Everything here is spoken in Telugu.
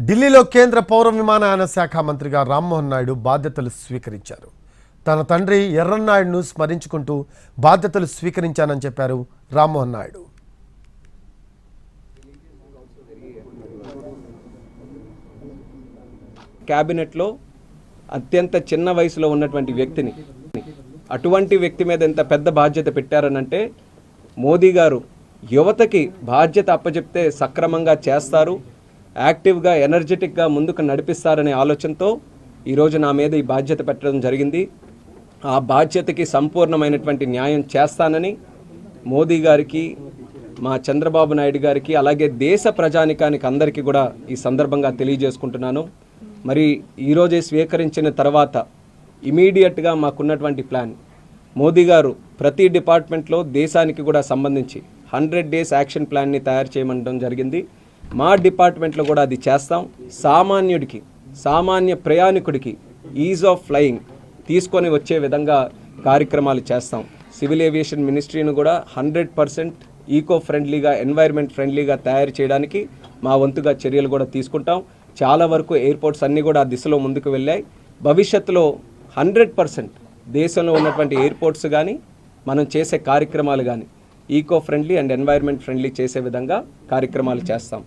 ఢిల్లీలో కేంద్ర పౌర విమానయాన శాఖ మంత్రిగా రామ్మోహన్ నాయుడు బాధ్యతలు స్వీకరించారు. తన తండ్రి ఎర్రన్నాయుడును స్మరించుకుంటూ బాధ్యతలు స్వీకరించానని చెప్పారు రామ్మోహన్ నాయుడు. క్యాబినెట్లో అత్యంత చిన్న వయసులో ఉన్నటువంటి వ్యక్తిని అటువంటి వ్యక్తి మీద ఎంత పెద్ద బాధ్యత పెట్టారనంటే మోదీ గారు యువతకి బాధ్యత అప్పచెప్తే సక్రమంగా చేస్తారు, యాక్టివ్గా ఎనర్జెటిక్గా ముందుకు నడిపిస్తారనే ఆలోచనతో ఈరోజు నా మీద ఈ బాధ్యత పెట్టడం జరిగింది. ఆ బాధ్యతకి సంపూర్ణమైనటువంటి న్యాయం చేస్తానని మోదీ గారికి, మా చంద్రబాబు నాయుడు గారికి, అలాగే దేశ ప్రజానికానికి అందరికీ కూడా ఈ సందర్భంగా తెలియజేసుకుంటున్నాను. మరి ఈరోజే స్వీకరించిన తర్వాత ఇమీడియట్గా మాకున్నటువంటి ప్లాన్, మోదీ గారు ప్రతి డిపార్ట్మెంట్లో దేశానికి కూడా సంబంధించి 100 days యాక్షన్ ప్లాన్ని తయారు చేయమంటం జరిగింది. మా డిపార్ట్మెంట్లో కూడా అది చేస్తాం. సామాన్య ప్రయాణికుడికి ఈజ్ ఆఫ్ ఫ్లయింగ్ తీసుకొని వచ్చే విధంగా కార్యక్రమాలు చేస్తాం. సివిల్ ఏవియేషన్ మినిస్ట్రీని కూడా 100% ఈకో ఫ్రెండ్లీగా, ఎన్వైర్న్మెంట్ ఫ్రెండ్లీగా తయారు చేయడానికి మా వంతుగా చర్యలు కూడా తీసుకుంటాం. చాలా వరకు ఎయిర్పోర్ట్స్ అన్నీ కూడా ఆ దిశలో ముందుకు వెళ్ళాయి. భవిష్యత్తులో 100% దేశంలో ఉన్నటువంటి ఎయిర్పోర్ట్స్ కానీ, మనం చేసే కార్యక్రమాలు కానీ eco friendly and environment friendly చేసే విధంగా కార్యక్రమాలు చేస్తాం.